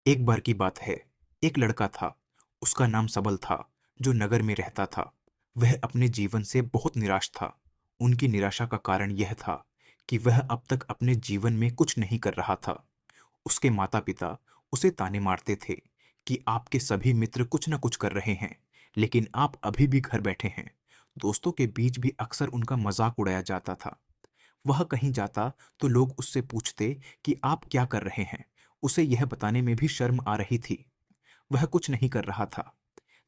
एक बार की बात है। एक लड़का था। उसका नाम सबल था। जो नगर में रहता था। वह अपने जीवन से बहुत निराश था। उनकी निराशा का कारण यह था कि वह अब तक अपने जीवन में कुछ नहीं कर रहा था। उसके माता पिता उसे ताने मारते थे कि आपके सभी मित्र कुछ न कुछ कर रहे हैं, लेकिन आप अभी भी घर बैठे हैं। दोस्तों के बीच भी अक्सर उनका मजाक उड़ाया जाता था। वह कहीं जाता तो लोग उससे पूछते कि आप क्या कर रहे हैं। उसे यह बताने में भी शर्म आ रही थी। वह कुछ नहीं कर रहा था।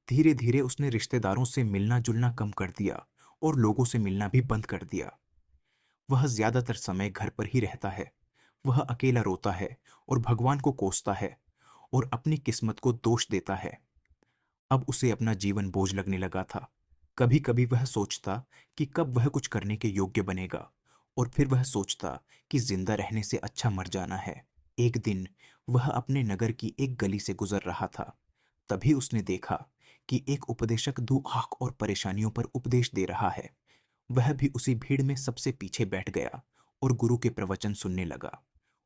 धीरे धीरे उसने रिश्तेदारों से मिलना जुलना कम कर दिया और लोगों से मिलना भी बंद कर दिया। वह ज्यादातर समय घर पर ही रहता है। वह अकेला रोता है और भगवान को कोसता है और अपनी किस्मत को दोष देता है। अब उसे अपना जीवन बोझ लगने लगा था। कभी कभी वह सोचता कि कब वह कुछ करने के योग्य बनेगा, और फिर वह सोचता कि जिंदा रहने से अच्छा मर जाना है। एक दिन वह अपने नगर की एक गली से गुजर रहा था। तभी उसने देखा कि एक उपदेशक दुआख और परेशानियों पर उपदेश दे रहा है। वह भी उसी भीड़ में सबसे पीछे बैठ गया और गुरु के प्रवचन सुनने लगा।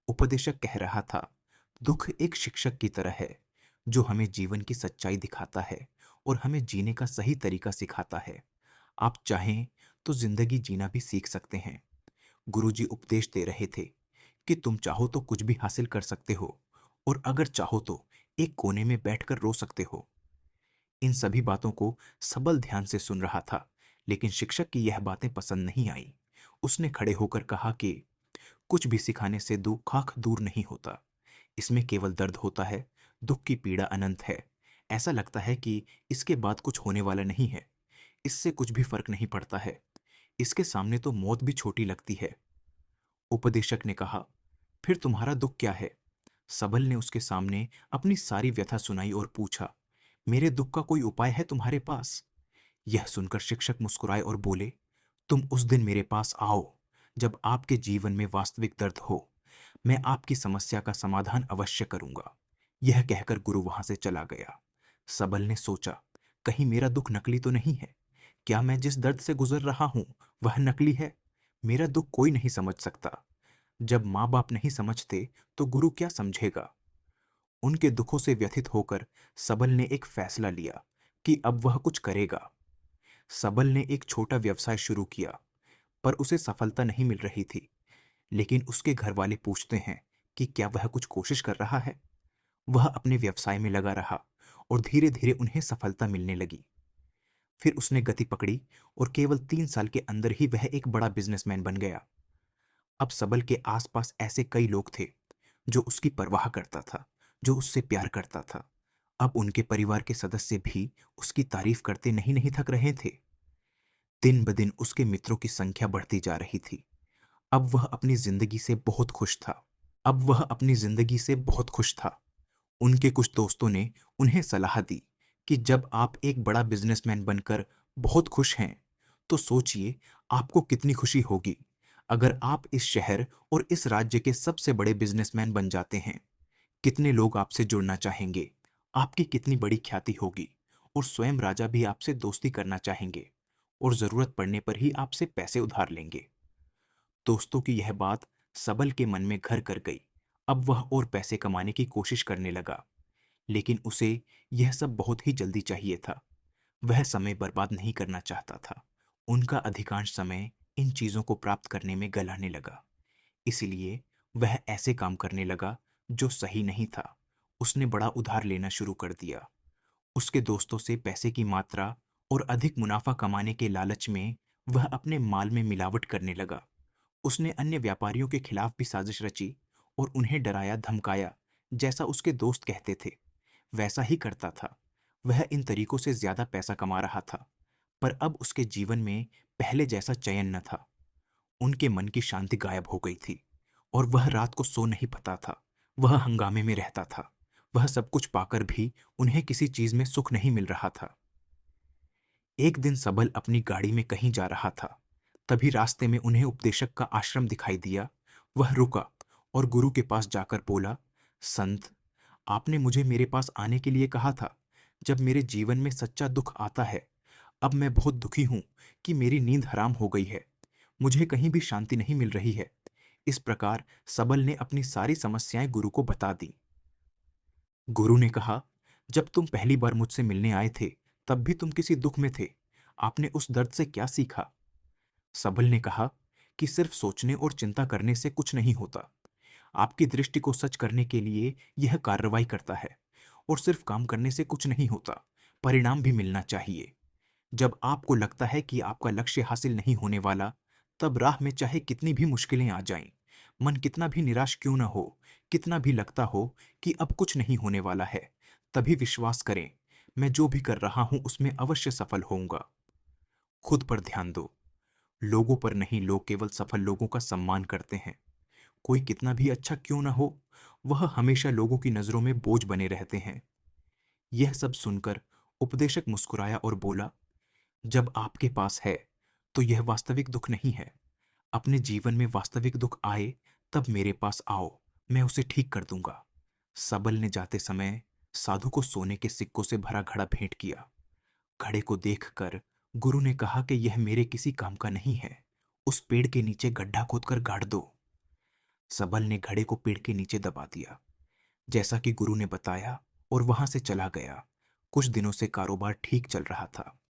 उपदेशक कह रहा था, दुख एक शिक्षक की तरह है जो हमें जीवन की सच्चाई दिखाता है और हमें जीने का सही तरीका सिखाता है। आप चाहें तो जिंदगी जीना भी सीख सकते हैं। गुरुजी उपदेश दे रहे थे कि तुम चाहो तो कुछ भी हासिल कर सकते हो, और अगर चाहो तो एक कोने में बैठकर रो सकते हो। इन सभी बातों को सबल ध्यान से सुन रहा था, लेकिन शिक्षक की यह बातें पसंद नहीं आई। उसने खड़े होकर कहा कि कुछ भी सिखाने से दुख दूर नहीं होता। इसमें केवल दर्द होता है। दुख की पीड़ा अनंत है। ऐसा लगता है कि इसके बाद कुछ होने वाला नहीं है। इससे कुछ भी फर्क नहीं पड़ता है। इसके सामने तो मौत भी छोटी लगती है। उपदेशक ने कहा, फिर तुम्हारा दुख क्या है? सबल ने उसके सामने अपनी सारी व्यथा सुनाई और पूछा, मेरे दुख का कोई उपाय है तुम्हारे पास? यह सुनकर शिक्षक मुस्कुराए और बोले, तुम उस दिन मेरे पास आओ जब आपके जीवन में वास्तविक दर्द हो। मैं आपकी समस्या का समाधान अवश्य करूंगा। यह कहकर गुरु वहां से चला गया। सबल ने सोचा, कहीं मेरा दुख नकली तो नहीं है? क्या मैं जिस दर्द से गुजर रहा हूं वह नकली है? मेरा दुख कोई नहीं समझ सकता। जब माँ बाप नहीं समझते तो गुरु क्या समझेगा? उनके दुखों से व्यथित होकर सबल ने एक फैसला लिया कि अब वह कुछ करेगा। सबल ने एक छोटा व्यवसाय शुरू किया, पर उसे सफलता नहीं मिल रही थी। लेकिन उसके घर वाले पूछते हैं कि क्या वह कुछ कोशिश कर रहा है। वह अपने व्यवसाय में लगा रहा और धीरे धीरे उन्हें सफलता मिलने लगी। फिर उसने गति पकड़ी और केवल 3 साल के अंदर ही वह एक बड़ा बिजनेसमैन बन गया। अब सबल के आसपास ऐसे कई लोग थे जो उसकी परवाह करता था, जो उससे प्यार करता था। अब उनके परिवार के सदस्य भी उसकी तारीफ करते नहीं नहीं थक रहे थे। दिन ब दिन उसके मित्रों की संख्या बढ़ती जा रही थी। अब वह अपनी जिंदगी से बहुत खुश था। अब वह अपनी जिंदगी से बहुत खुश था। उनके कुछ दोस्तों ने उन्हें सलाह दी कि जब आप एक बड़ा बिजनेसमैन बनकर बहुत खुश हैं, तो सोचिए आपको कितनी खुशी होगी अगर आप इस शहर और इस राज्य के सबसे बड़े बिजनेसमैन बन जाते हैं। कितने लोग आपसे जुड़ना चाहेंगे, आपकी कितनी बड़ी ख्याति होगी, और स्वयं राजा भी आपसे दोस्ती करना चाहेंगे और जरूरत पड़ने पर ही आपसे पैसे उधार लेंगे। दोस्तों की यह बात सबल के मन में घर कर गई। अब वह और पैसे कमाने की कोशिश करने लगा, लेकिन उसे यह सब बहुत ही जल्दी चाहिए था। वह समय बर्बाद नहीं करना चाहता था। उनका अधिकांश समय इन चीजों को प्राप्त करने में गलाने लगा। इसलिए वह ऐसे काम करने लगा जो सही नहीं था। उसने बड़ा उधार लेना शुरू कर दिया। उसके दोस्तों से पैसे की मात्रा और अधिक मुनाफा कमाने के लालच में वह अपने माल में मिलावट करने लगा। उसने अन्य व्यापारियों के खिलाफ भी साजिश रची और उन्हें डराया धमकाया। जैसा उसके दोस्त कहते थे वैसा ही करता था। वह इन तरीकों से ज्यादा पैसा कमा रहा था, पर अब उसके जीवन में पहले जैसा चयन न था। उनके मन की शांति गायब हो गई थी और वह रात को सो नहीं पाता था। वह हंगामे में रहता था। वह सब कुछ पाकर भी उन्हें किसी चीज में सुख नहीं मिल रहा था। एक दिन सबल अपनी गाड़ी में कहीं जा रहा था। तभी रास्ते में उन्हें उपदेशक का आश्रम दिखाई दिया। वह रुका और गुरु के पास जाकर बोला, संत, आपने मुझे मेरे पास आने के लिए कहा था जब मेरे जीवन में सच्चा दुख आता है। अब मैं बहुत दुखी हूं कि मेरी नींद हराम हो गई है। मुझे कहीं भी शांति नहीं मिल रही है। इस प्रकार सबल ने अपनी सारी समस्याएं गुरु को बता दी। गुरु ने कहा, जब तुम पहली बार मुझसे मिलने आए थे, तब भी तुम किसी दुख में थे। आपने उस दर्द से क्या सीखा? सबल ने कहा कि सिर्फ सोचने और चिंता करने से कुछ नहीं होता। आपकी दृष्टि को सच करने के लिए यह कार्रवाई करता है। और सिर्फ काम करने से कुछ नहीं होता, परिणाम भी मिलना चाहिए। जब आपको लगता है कि आपका लक्ष्य हासिल नहीं होने वाला, तब राह में चाहे कितनी भी मुश्किलें आ जाएं, मन कितना भी निराश क्यों ना हो, कितना भी लगता हो कि अब कुछ नहीं होने वाला है, तभी विश्वास करें, मैं जो भी कर रहा हूं उसमें अवश्य सफल होऊंगा। खुद पर ध्यान दो, लोगों पर नहीं। लोग केवल सफल लोगों का सम्मान करते हैं। कोई कितना भी अच्छा क्यों ना हो, वह हमेशा लोगों की नजरों में बोझ बने रहते हैं। यह सब सुनकर उपदेशक मुस्कुराया और बोला, जब आपके पास है तो यह वास्तविक दुख नहीं है। अपने जीवन में वास्तविक दुख आए, तब मेरे पास आओ, मैं उसे ठीक कर दूंगा। सबल ने जाते समय साधु को सोने के सिक्कों से भरा घड़ा भेंट किया। घड़े को देखकर गुरु ने कहा कि यह मेरे किसी काम का नहीं है। उस पेड़ के नीचे गड्ढा खोदकर गाड़ दो। सबल ने घड़े को पेड़ के नीचे दबा दिया, जैसा कि गुरु ने बताया, और वहां से चला गया। कुछ दिनों से कारोबार ठीक चल रहा था।